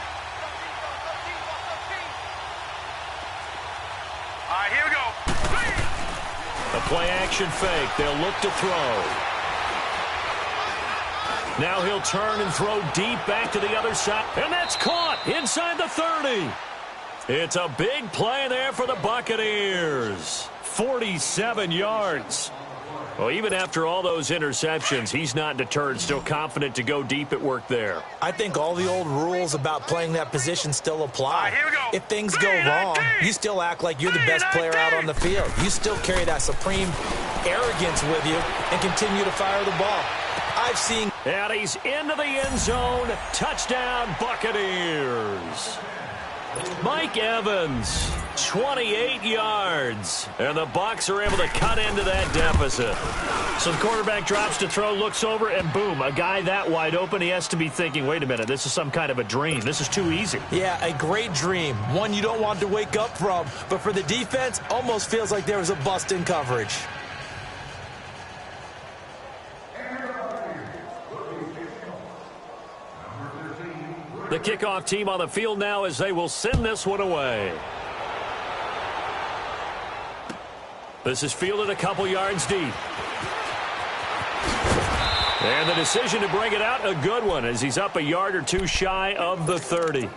right, here we go.
A play-action fake. They'll look to throw. Now he'll turn and throw deep back to the other side. And that's caught inside the 30. It's a big play there for the Buccaneers. 47 yards. Well, even after all those interceptions, he's not deterred, still confident to go deep at work there.
I think all the old rules about playing that position still apply.
Here we go.
If things go wrong, you still act like you're the best player out on the field. You still carry that supreme arrogance with you and continue to fire the ball. I've seen...
And he's into the end zone. Touchdown, Buccaneers. Mike Evans, 28 yards. And the Bucs are able to cut into that deficit. So the quarterback drops to throw, looks over, and boom, a guy that wide open, he has to be thinking, wait a minute, this is some kind of a dream. This is too easy.
Yeah, a great dream. One you don't want to wake up from. But for the defense, almost feels like there was a bust in coverage.
The kickoff team on the field now as they will send this one away. This is fielded a couple yards deep. And the decision to bring it out, a good one, as he's up a yard or two shy of the 30.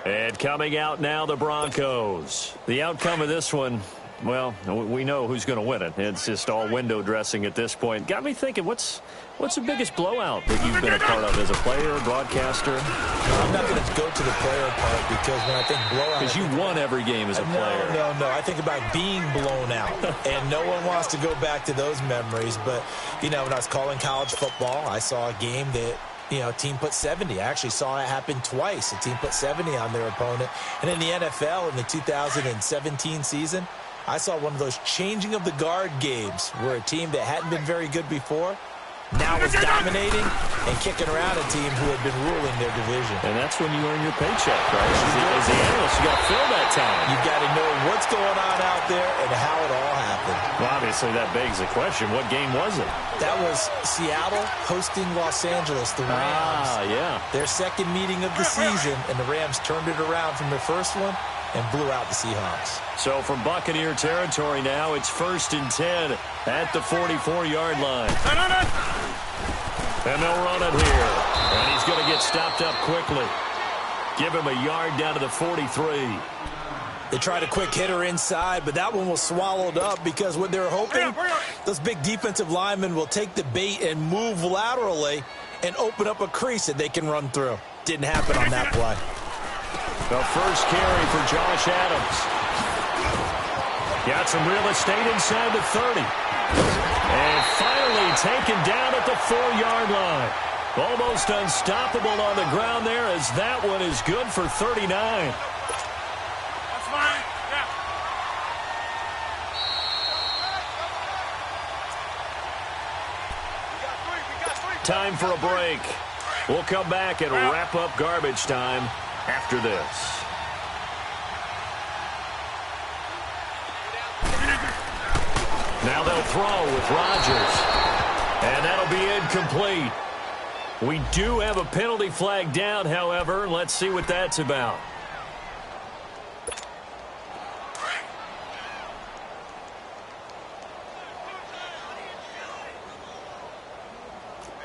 And coming out now, the Broncos. The outcome of this one, well, we know who's going to win it. It's just all window dressing at this point. Got me thinking, what's the biggest blowout that you've been a part of as a player, broadcaster?
I'm not going to go to the player part because when I think blowout...
Because you won every game as a player.
No. I think about being blown out. And no one wants to go back to those memories. But, you know, when I was calling college football, I saw a game that... You know, a team put 70. I actually saw it happen twice. A team put 70 on their opponent. And in the NFL, in the 2017 season, I saw one of those changing of the guard games where a team that hadn't been very good before now was dominating and kicking around a team who had been ruling their division.
And that's when you earn your paycheck, right? As the analyst, you got to fill that time.
You've got to know what's going on out there and how it all happened.
Well, obviously, that begs the question, what game was it?
That was Seattle hosting Los Angeles, the Rams.
Yeah.
Their second meeting of the season, and the Rams turned it around from their first one and blew out the Seahawks.
So from Buccaneer territory now, it's 1st and 10 at the 44-yard line. And they'll run it here. And he's going to get stopped up quickly. Give him a yard down to the 43.
They tried a quick hitter inside, but that one was swallowed up because what they're hoping, those big defensive linemen will take the bait and move laterally and open up a crease that they can run through. Didn't happen on that play.
The first carry for Josh Adams. Got some real estate inside the 30. And finally taken down at the 4-yard line. Almost unstoppable on the ground there as that one is good for 39.
That's fine. Yeah. We got three.
Time for a break. We'll come back and wrap up garbage time after this. Now they'll throw with Rodgers. And that'll be incomplete. We do have a penalty flag down, however. Let's see what that's about.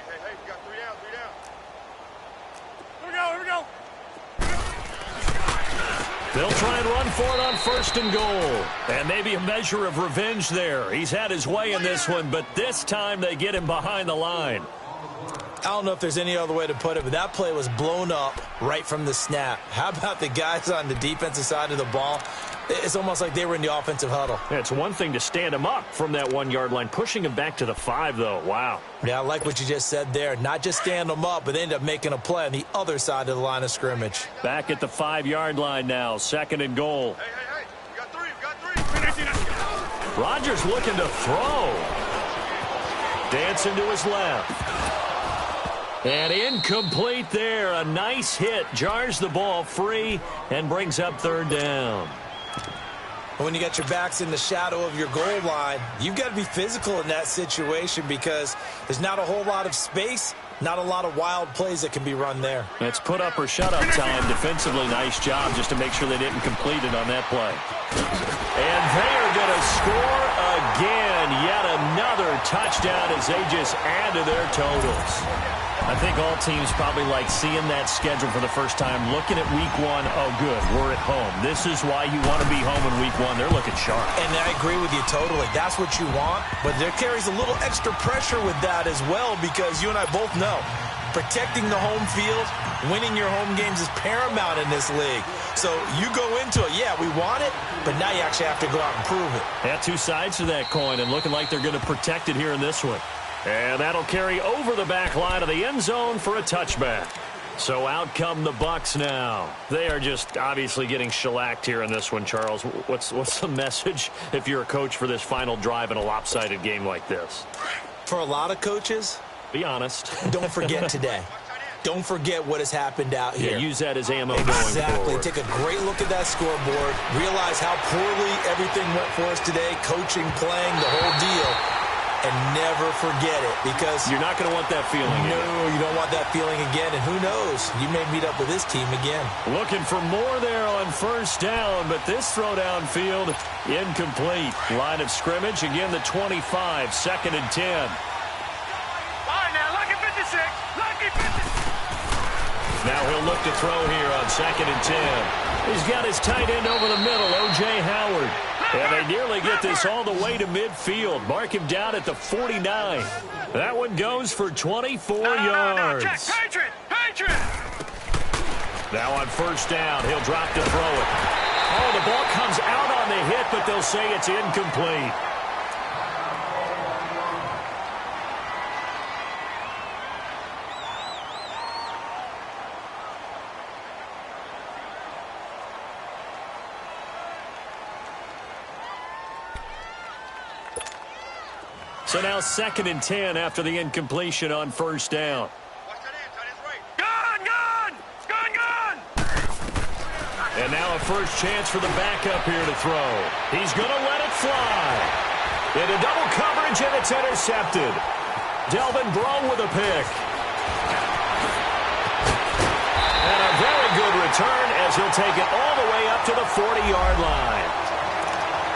Hey, we got 3 down. Here we go.
They'll try and run for it on 1st and goal. And maybe a measure of revenge there. He's had his way in this one, but this time they get him behind the line.
I don't know if there's any other way to put it, but that play was blown up right from the snap. How about the guys on the defensive side of the ball? It's almost like they were in the offensive huddle.
Yeah, it's one thing to stand him up from that 1-yard line. Pushing him back to the 5, though. Wow.
Yeah, I like what you just said there. Not just stand them up, but they end up making a play on the other side of the line of scrimmage.
Back at the 5-yard line now. 2nd and goal.
Hey, you got three.
Rodgers looking to throw. Dancing to his left. And incomplete there. A nice hit. Jars the ball free and brings up 3rd down.
When you got your backs in the shadow of your goal line, you've got to be physical in that situation because there's not a whole lot of space, not a lot of wild plays that can be run there.
That's put up or shut up time. Defensively, nice job just to make sure they didn't complete it on that play. And they are going to score again. Yet another touchdown as they just add to their totals. I think all teams probably like seeing that schedule for the first time, looking at week 1. Oh, good, we're at home. This is why you want to be home in week 1. They're looking sharp.
And I agree with you totally. That's what you want, but there carries a little extra pressure with that as well because you and I both know protecting the home field, winning your home games is paramount in this league. So you go into it, yeah, we want it, but now you actually have to go out and prove it.
Yeah, 2 sides to that coin and looking like they're going to protect it here in this one. And that'll carry over the back line of the end zone for a touchback. So out come the Bucs now. They are just obviously getting shellacked here in this one, Charles. What's the message if you're a coach for this final drive in a lopsided game like this?
For a lot of coaches,
be honest.
Don't forget today. Don't forget what has happened out here.
Yeah, use that as ammo going
Exactly.
forward.
Take a great look at that scoreboard. Realize how poorly everything went for us today. Coaching, playing, the whole deal. And never forget it because
you're not going to want that feeling
again.
No,
you don't want that feeling again. And who knows? You may meet up with this team again.
Looking for more there on 1st down, but this throw downfield incomplete. Line of scrimmage, again the 25, 2nd and 10.
All right, now, lucky 56. Lucky 56.
Now he'll look to throw here on 2nd and 10. He's got his tight end over the middle, O.J. Howard. And they nearly get this all the way to midfield. Mark him down at the 49. That one goes for 24 yards.
Check. Patriot.
Now on 1st down, he'll drop to throw it. Oh, the ball comes out on the hit, but they'll say it's incomplete. So now 2nd and 10 after the incompletion on 1st down.
Watch that end, tight end's right. Gun!
And now a first chance for the backup here to throw. He's going to let it fly. Into double coverage, and it's intercepted. Delvin Breaux with a pick. And a very good return as he'll take it all the way up to the 40-yard line.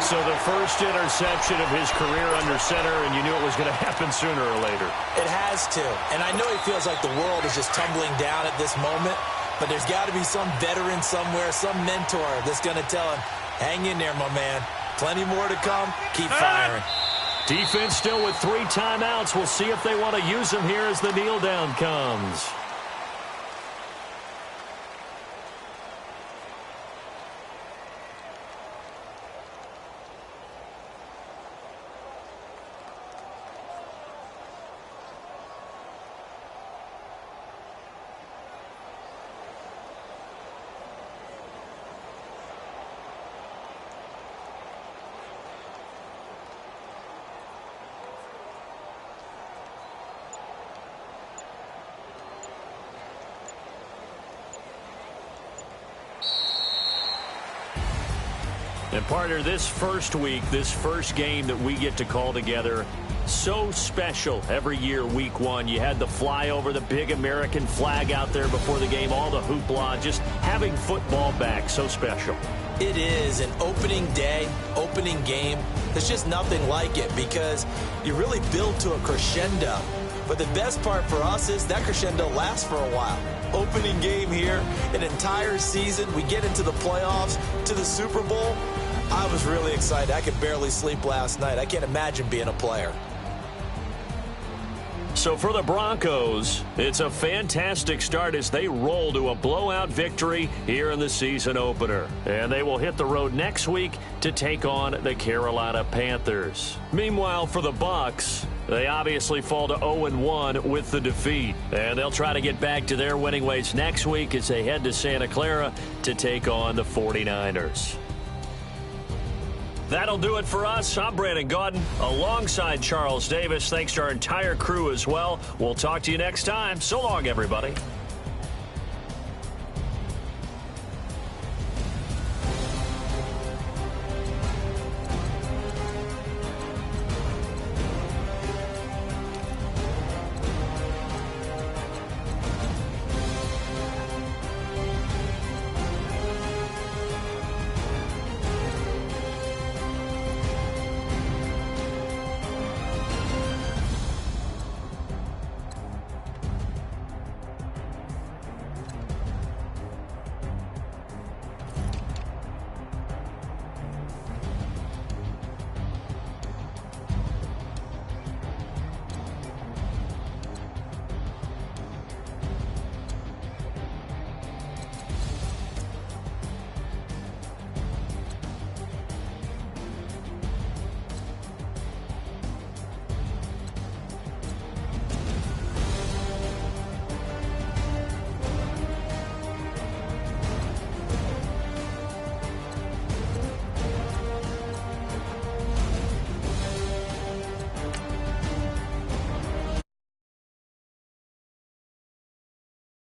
So the first interception of his career under center, and you knew it was going to happen sooner or later.
It has to. And I know he feels like the world is just tumbling down at this moment, but there's got to be some veteran somewhere, some mentor that's going to tell him, hang in there, my man. Plenty more to come. Keep firing.
Defense still with 3 timeouts. We'll see if they want to use them here as the kneel down comes. And partner, this first week, this first game that we get to call together, so special every year, week 1. You had the flyover, the big American flag out there before the game, all the hoopla, just having football back, so special.
It is an opening day, opening game. There's just nothing like it because you really build to a crescendo. But the best part for us is that crescendo lasts for a while. Opening game here, an entire season. We get into the playoffs, to the Super Bowl. I was really excited. I could barely sleep last night. I can't imagine being a player.
So for the Broncos, it's a fantastic start as they roll to a blowout victory here in the season opener. And they will hit the road next week to take on the Carolina Panthers. Meanwhile, for the Bucs, they obviously fall to 0-1 with the defeat. And they'll try to get back to their winning ways next week as they head to Santa Clara to take on the 49ers. That'll do it for us. I'm Brandon Gaudin alongside Charles Davis. Thanks to our entire crew as well. We'll talk to you next time. So long, everybody.